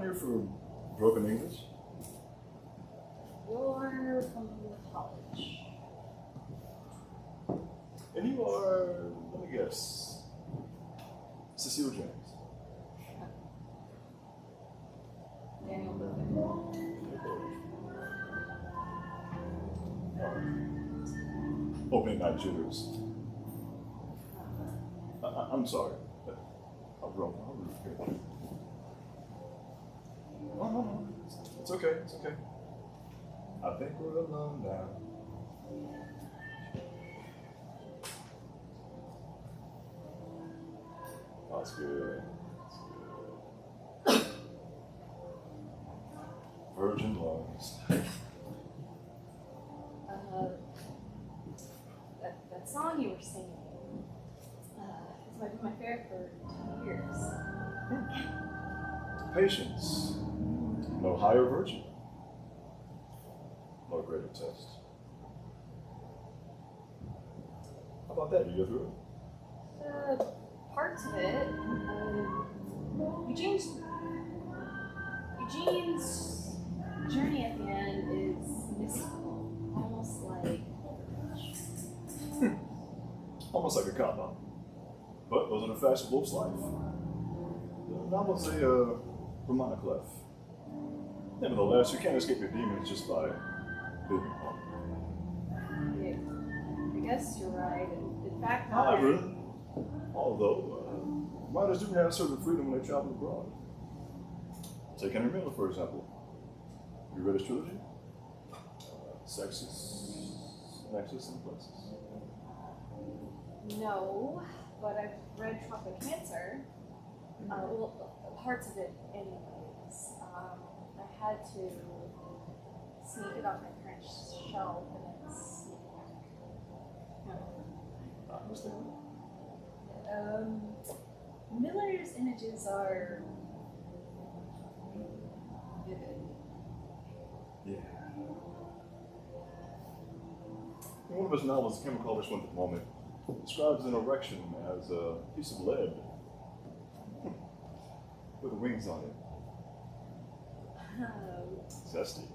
here for broken English? You're from college. And you are, let me guess, Cecile James. Daniel Boone. Opening night jitters. I'm sorry. I'm wrong. No. It's okay. It's okay. I think we're alone now. That's good. That's good. Virgin lungs. That song you were singing, it's my favorite for 2 years. Patience. No higher virtue. No greater test. How about that? You go through it? Parts of it. Eugene's journey at the end is mystical, almost Almost like a cop out. But those are the fashionable of life. The novel's a Romaniclef. Nevertheless, you can't escape your demons just by being home. I guess you're right. In fact, However, although writers do have certain freedom when they travel abroad. Take Henry Miller, for example. You read his trilogy? Sexus, Nexus, and Plexus. no, but I've read Tropic Cancer. Well, parts of it, anyways. I had to sneak it off my parents' shelf and then sneak it back. I understand. Miller's images are vivid. Yeah. In one of his novels, the chemical one at the moment, describes an erection as a piece of lead with wings on it. Zesty.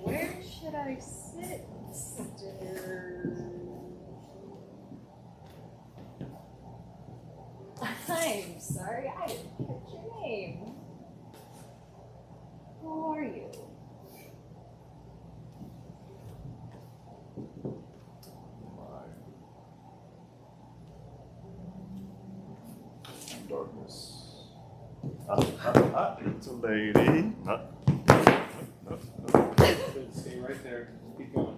Where should I sit, Mr. I'm sorry, I didn't catch your name. Who are you? Darkness. It's a lady. No. Stay right there. Keep going.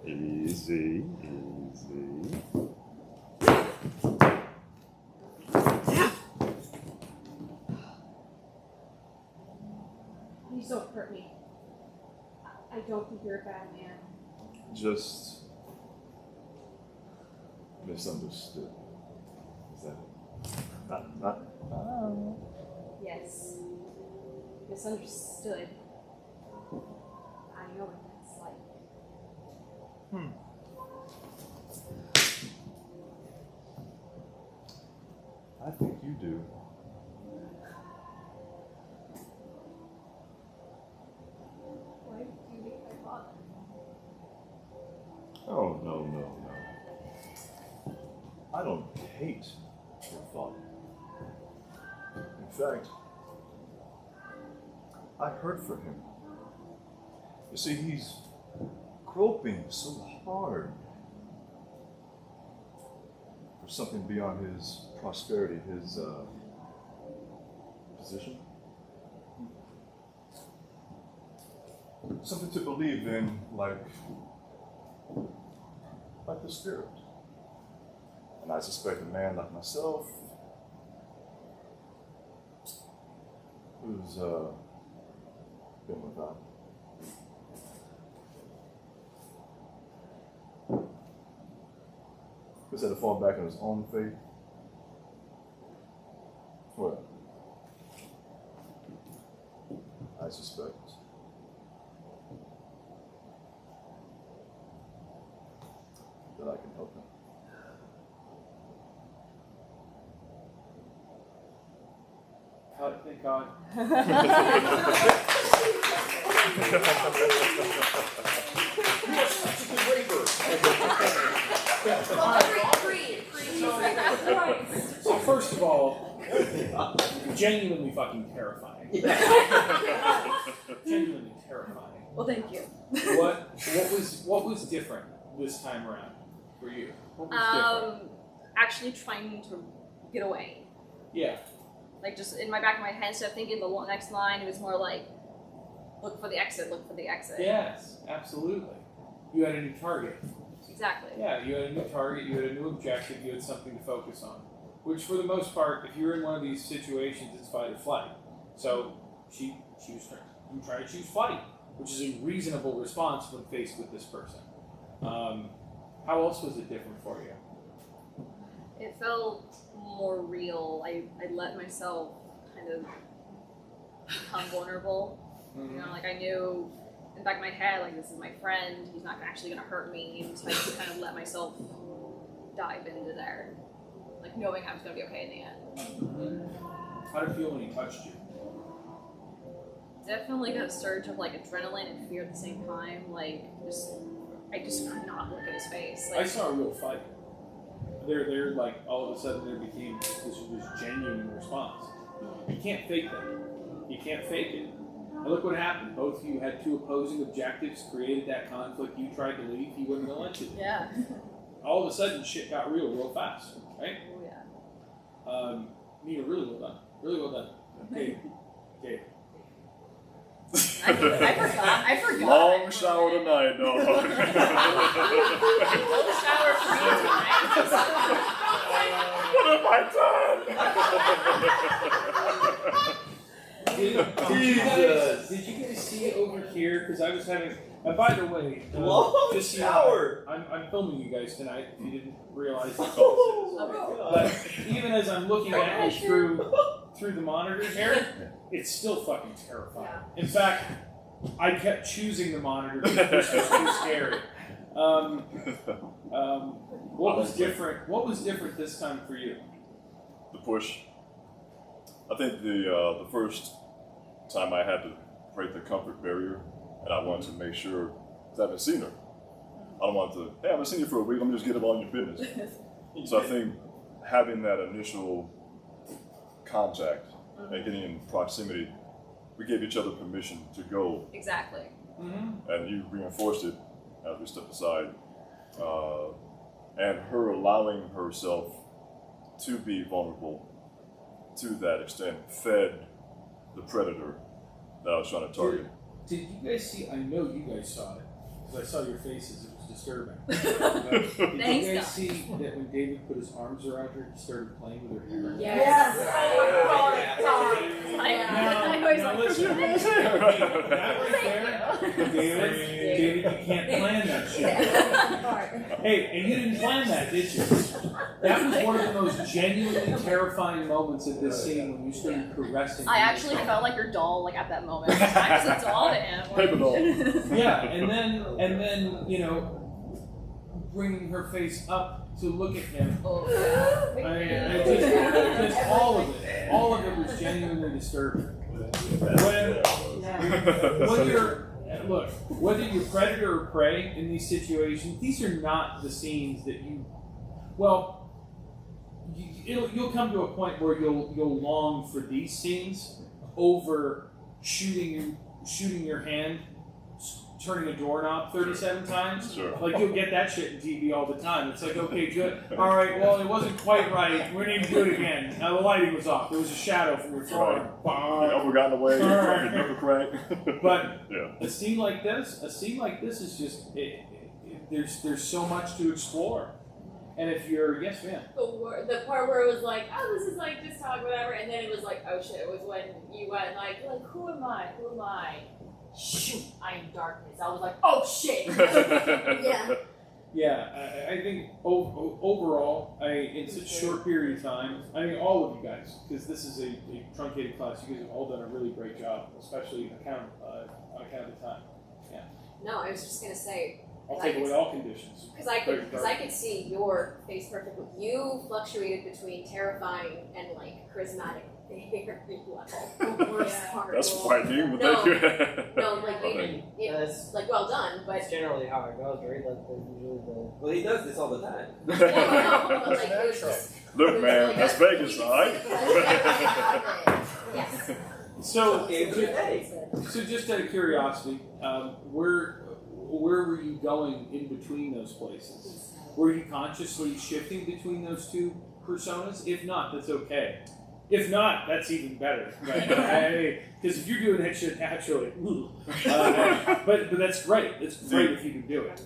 Easy. Please don't hurt me. I don't think you're a bad man. Just misunderstood. Is that it? Yes. Misunderstood. I know what that's like. I think you do. Why do you hate my father? Oh, no. I don't hate your father. In fact, I hurt for him. You see, he's groping so hard for something beyond his prosperity, his position. Something to believe in, like the spirit. And I suspect a man like myself, who's been without. Who's had to fall back on his own faith. Well, I suspect that I can help him. How do you think thank God. So first of all, genuinely fucking terrifying. Genuinely terrifying. Well, thank you. What was different this time around for you? What was Actually trying to get away. different? Yeah. Like, just in my back of my head, instead of thinking the next line, it was more like, look for the exit, look for the exit. Yes, absolutely. You had a new target. Exactly. Yeah, you had a new target, you had a new objective, you had something to focus on. Which, for the most part, if you're in one of these situations, it's fight or flight. So you try to choose flight, which is a reasonable response when faced with this person. How else was it different for you? It felt more real. I let myself kind of become vulnerable. Mm-hmm. You know, like I knew in the back of my head, like, this is my friend, he's not actually gonna hurt me, so I just kind of let myself dive into there, like knowing I was gonna be okay in the end. How did it feel when he touched you? Definitely got a surge of like adrenaline and fear at the same time. Like, I just could not look at his face. I Like, saw a real fight. They're like, all of a sudden there became this genuine response. You can't fake that. You can't fake it. And look what happened. Both of you had two opposing objectives, created that conflict. You tried to leave, he wouldn't have let you. yeah. All of a sudden, shit got real fast, right? Oh, yeah. Nina, really well done. Really well done. Okay. Okay. I forgot. Long shower tonight, dog. Cold shower for me tonight. What have I done? Did you guys see over here? Because I was having. And by the way, Long just so you shower. know, I'm filming you guys tonight. If you didn't realize this. Oh, But even as I'm looking at you through the monitor here, it's still fucking terrifying. In fact, I kept choosing the monitor because this was too scary. What was different? What was different this time for you? The push. I think the first time I had to break the comfort barrier, and I wanted to make sure, because I haven't seen her. I don't want to, hey, I haven't seen you for a week, let me just get up on your business. So I think having that initial contact and getting in proximity, we gave each other permission to go, Exactly. Mm-hmm. and you reinforced it as we stepped aside. And her allowing herself to be vulnerable to that extent fed the predator that I was trying to target. Did you guys see? I know you guys saw it because I saw your faces. It was disturbing. Did Thanks, you guys God. see that when David put his arms around her, he started playing with her hair? Yes. I always Now like, listen, that right there, David, you can't plan that shit. Hey, and you didn't plan that, did you? That was one of the most genuinely terrifying moments of this scene when you started caressing. I her. actually felt like your doll, like at that moment. I was a doll to him. Paper doll. Yeah, and then you know, bringing her face up to look at him. Oh, yeah. I mean, just all of it was genuinely disturbing. Look, whether you're predator or prey in these situations, these are not the scenes that you'll come to a point where you'll long for these scenes over shooting your hand, turning a doorknob 37 times. Sure. Like, you'll get that shit in TV all the time. It's like, okay, good. All right, well, it wasn't quite right. We need to do it again. Now the lighting was off. There was a shadow from your floor. The upper got in the way, the nipple crank. But yeah. a scene like this is just there's so much to explore. And if you're yes, ma'am. The part where it was like, oh, this is like just talk, whatever, and then it was like, oh shit, it was when you went like who am I? Who am I? Shoot, I am darkness. I was like, oh shit. Yeah. Yeah, I think overall, in such a short period of time, I mean, all of you guys, because this is a truncated class, you guys have all done a really great job, especially on account of the time. Yeah. No, I was just gonna say, I'll take away all conditions. because I could see your face perfectly. You fluctuated between terrifying and like charismatic very well. The worst Yeah. part. That's frightening, but No. thank you. No, like Okay. it's like well done, but That's generally how it goes, right? Like there's usually the. Well, he does this all the time. no, but like it was just. Look, it was man, like that's a- Vegas, you all could right? see the Yes. So, Games are day. so just out of curiosity, where were you going in between those places? Were you consciously shifting between those two personas? If not, that's okay. If not, that's even better. Because if you're doing that shit naturally, but that's great. It's great if you can do it.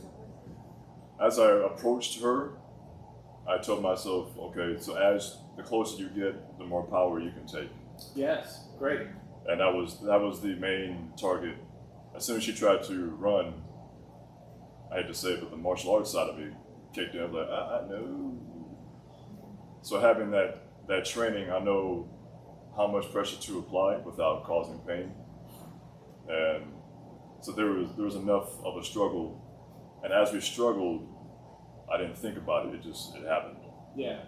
As I approached her, I told myself, okay, so as the closer you get, the more power you can take. Yes, great. And that was the main target. As soon as she tried to run, I had to say, but the martial arts side of me kicked in. I was like, I know. So having that training, I know how much pressure to apply without causing pain. And so there was enough of a struggle. And as we struggled, I didn't think about it. It happened. Yeah.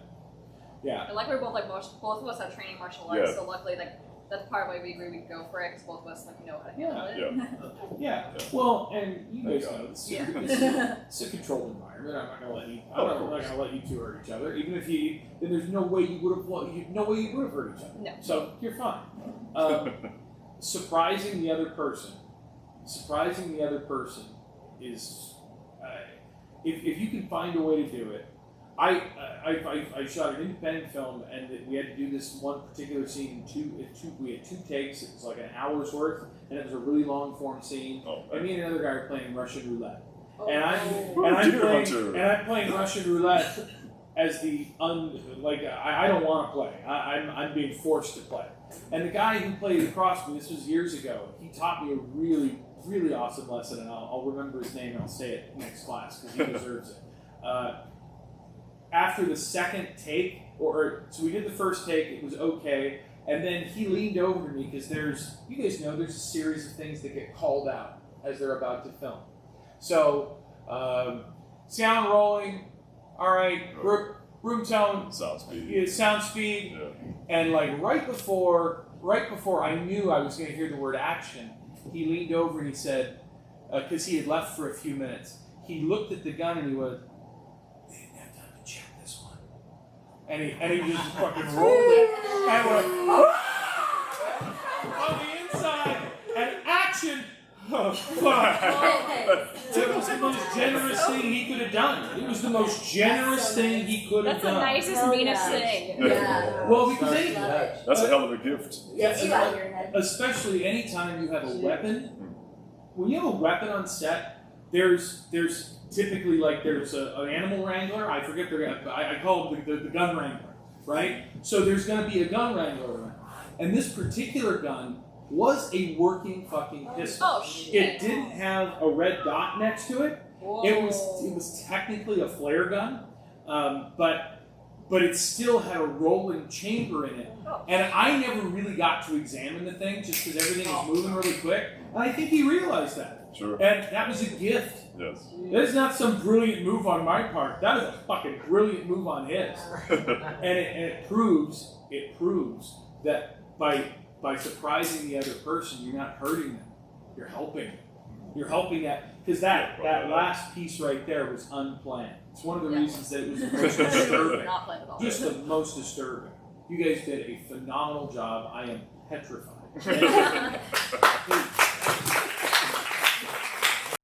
Yeah. And like we're both like both of us have training martial arts, Yeah. so luckily like that's part of why we agree we go for it because both of us like know how to handle it. Yeah. Yeah. Well, and you guys Thank know God. it's, Yeah. it's a controlled environment. I'm not gonna let you. Of I'm not course. gonna let you two hurt each other. Even if you, then there's no way you would have. No way you would have hurt each other. No. So you're fine. Surprising the other person. Surprising the other person is, if you can find a way to do it. I shot an independent film, and we had to do this one particular scene in we had 2 takes. It was like an hour's worth, and it was a really long form scene. Oh, And me and another guy are playing Russian roulette, Oh, and I'm Deer Hunter. playing Russian roulette as the I don't want to play. I'm being forced to play. And the guy who played across me, this was years ago, he taught me a really, really awesome lesson, and I'll remember his name and I'll say it next class because he deserves it. After the second take, so we did the first take, it was okay, and then he leaned over to me because you guys know there's a series of things that get called out as they're about to film. So, sound rolling, all right, room tone, Sound speed. sound speed, Yeah. and like right before I knew I was going to hear the word action, he leaned over and he said, because he had left for a few minutes, he looked at the gun and he went, "They didn't have time to check this one," and he just fucking rolled it and went on the inside and action. Oh, fuck. It was the most generous thing he could have done. It was the most generous thing he could have That's the done. nicest, Hell meanest yeah. thing. Yeah. Well, because Love any, it. That's a hell of a gift. yeah, Gets you out of your head. especially anytime you have a weapon. When you have a weapon on set, there's typically there's an animal wrangler. I forget I call him the gun wrangler, right? So there's going to be a gun wrangler around, and this particular gun was a working fucking pistol. Oh shit. It didn't have a red dot next to it. It was technically a flare gun, but it still had a rolling chamber in it. And I never really got to examine the thing just because everything was moving really quick. And I think he realized that. Sure. And that was a gift. Yes. That is not some brilliant move on my part. That is a fucking brilliant move on his. And it proves that by surprising the other person, you're not hurting them. You're helping them. You're helping that, because that last piece right there was unplanned. It's one of the reasons that it was the most disturbing. Not planned at all. Just the most disturbing. You guys did a phenomenal job. I am petrified.